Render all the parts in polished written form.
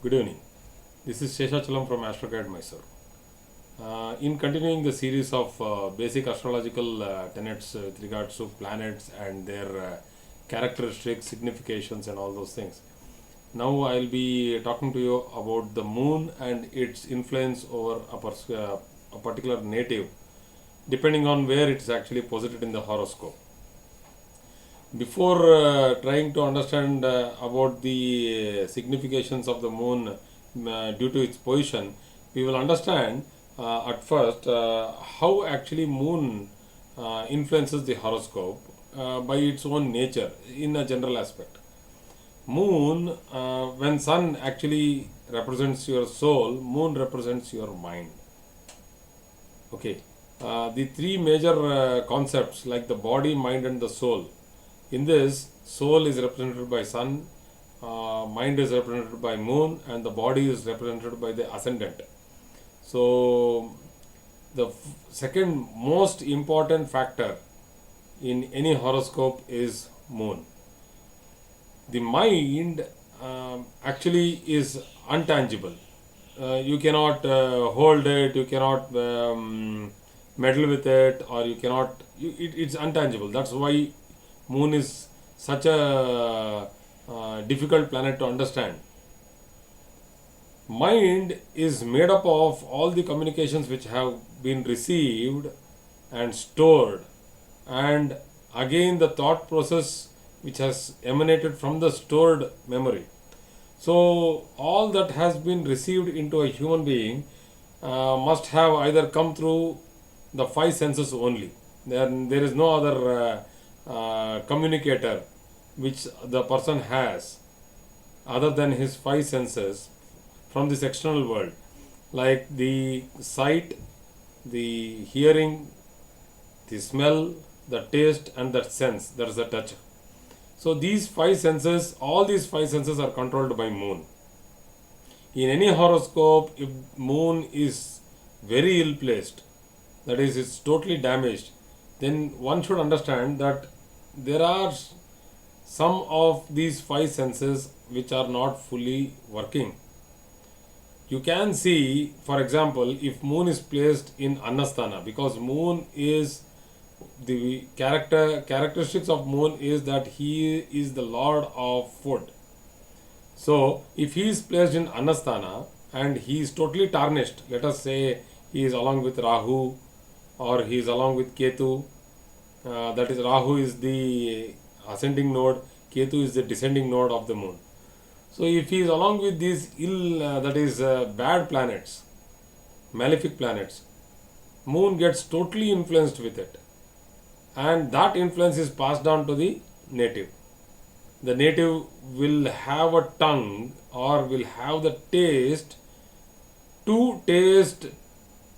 Good evening. This is Sheshachalam from AstroGuide Mysore. In continuing the series of basic astrological tenets with regards to planets and their characteristics, significations, and all those things. Now I'll be talking to you about the moon and its influence over a particular native, depending on where it's actually posited in the horoscope. Before trying to understand about the significations of the moon due to its position, we will understand at first how actually moon influences the horoscope by its own nature in a general aspect. Moon, when sun actually represents your soul, moon represents your mind. Okay, the three major concepts like the body, mind, and the soul. In this, soul is represented by sun, mind is represented by moon, and the body is represented by the ascendant. So, the second most important factor in any horoscope is moon. The mind actually is untangible. You cannot hold it, you cannot meddle with it, or you cannot. It's untangible. That's why moon is such a difficult planet to understand. Mind is made up of all the communications which have been received and stored, and again the thought process which has emanated from the stored memory. So, all that has been received into a human being must have either come through the five senses only. There is no other communicator which the person has other than his five senses from this external world, like the sight, the hearing, the smell, the taste, and the sense, that is the touch. So these five senses, all these five senses are controlled by moon. In any horoscope, if moon is very ill placed, that is, it's totally damaged, then one should understand that there are some of these five senses which are not fully working. You can see, for example, if moon is placed in Annasthana, because moon is the characteristics of moon is that he is the lord of food. So if he is placed in Annasthana and he is totally tarnished, let us say he is along with Rahu or he is along with Ketu, that is, Rahu is the ascending node, Ketu is the descending node of the moon. So if he is along with these bad planets, malefic planets, moon gets totally influenced with it, and that influence is passed on to the native. The native will have a tongue or will have the taste to taste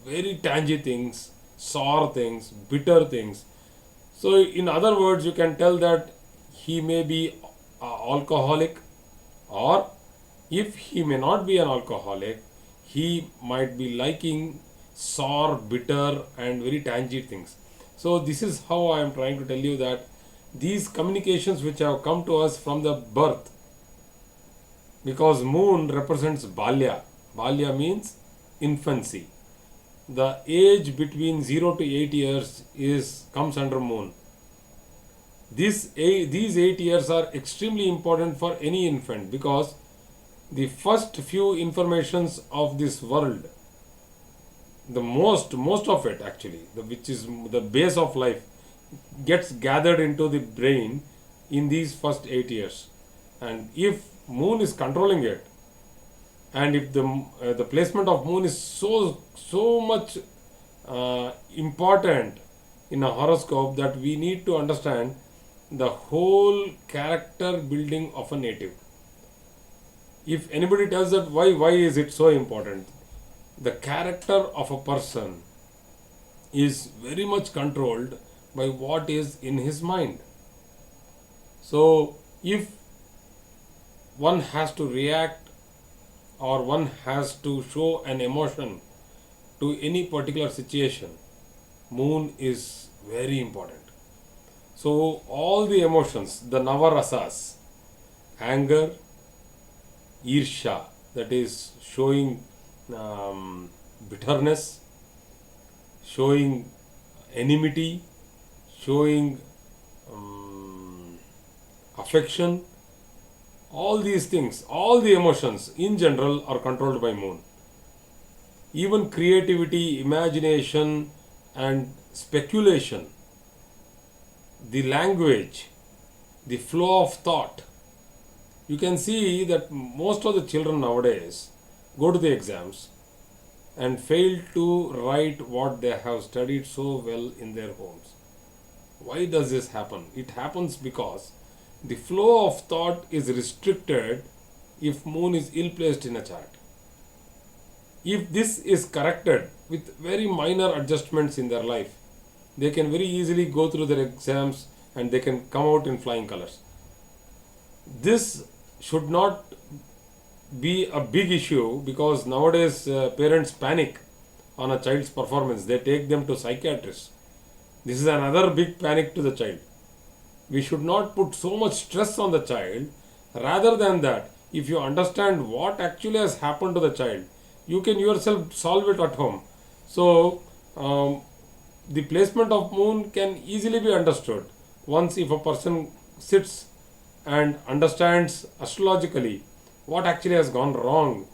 very tangy things, sour things, bitter things. So, in other words, you can tell that he may be alcoholic, or if he may not be an alcoholic, he might be liking sour, bitter, and very tangy things. So, this is how I am trying to tell you that these communications which have come to us from the birth, because moon represents Balya. Balya means infancy. The age between 0 to 8 years comes under moon. These 8 years are extremely important for any infant, because the first few informations of this world, the most of it actually, which is the base of life, gets gathered into the brain in these first 8 years. And if moon is controlling it, and if the placement of moon is so much important in a horoscope, that we need to understand the whole character building of a native. If anybody tells that why is it so important, the character of a person is very much controlled by what is in his mind. So if one has to react or one has to show an emotion to any particular situation, moon is very important. So all the emotions, the Navarasas, anger, Irsha, that is showing bitterness, showing enmity, showing affection. All these things, all the emotions in general are controlled by moon. Even creativity, imagination, and speculation, the language, the flow of thought. You can see that most of the children nowadays go to the exams and fail to write what they have studied so well in their homes. Why does this happen? It happens because the flow of thought is restricted if moon is ill placed in a chart. If this is corrected with very minor adjustments in their life, they can very easily go through their exams and they can come out in flying colors. This should not be a big issue, because nowadays parents panic on a child's performance. They take them to psychiatrists. This is another big panic to the child. We should not put so much stress on the child. Rather than that, if you understand what actually has happened to the child, you can yourself solve it at home. So the placement of moon can easily be understood once if a person sits and understands astrologically what actually has gone wrong,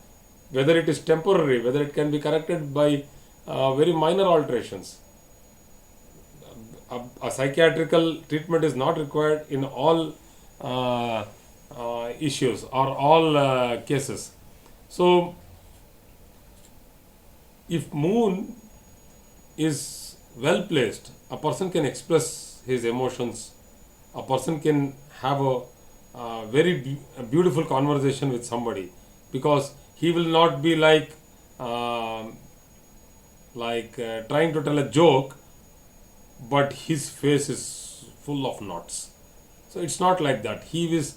whether it is temporary, whether it can be corrected by very minor alterations. A psychiatrical treatment is not required in all issues or all cases. So, if moon is well placed, a person can express his emotions. A person can have a very beautiful conversation with somebody, because he will not be trying to tell a joke, but his face is full of knots. So it's not like that. His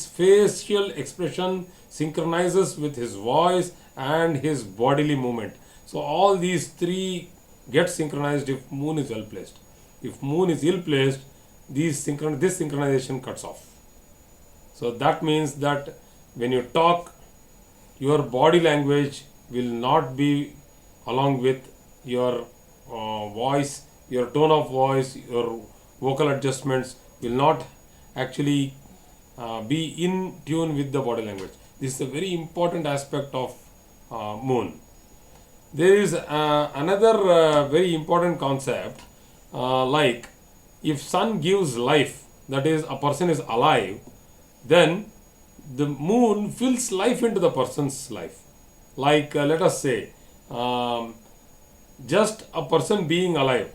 facial expression synchronizes with his voice and his bodily movement. So all these three get synchronized if moon is well placed. If moon is ill placed, this synchronization cuts off. So that means that when you talk, your body language will not be along with your voice, your tone of voice, your vocal adjustments will not actually be in tune with the body language. This is a very important aspect of moon. There is another very important concept, like if sun gives life, that is, a person is alive, then the moon fills life into the person's life. Like let us say, just a person being alive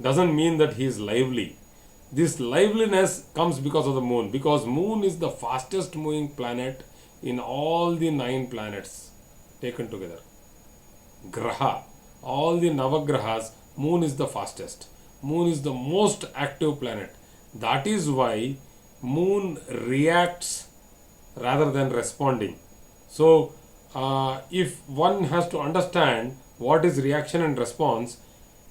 doesn't mean that he is lively. This liveliness comes because of the moon, because moon is the fastest moving planet in all the 9 planets taken together. Graha, all the Navagrahas, moon is the fastest. Moon is the most active planet. That is why moon reacts rather than responding. So if one has to understand what is reaction and response,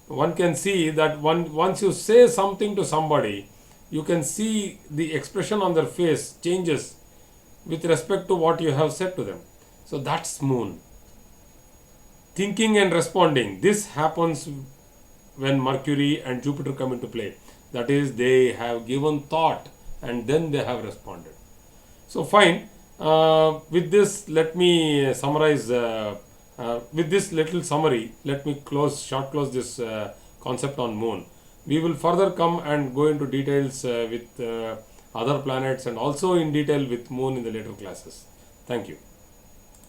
one can see that once you say something to somebody, you can see the expression on their face changes with respect to what you have said to them. So that's moon. Thinking and responding, this happens when Mercury and Jupiter come into play. That is, they have given thought and then they have responded. So fine, with this let me summarize, with this little summary, let me short close this concept on moon. We will further come and go into details with other planets and also in detail with moon in the later classes. Thank you.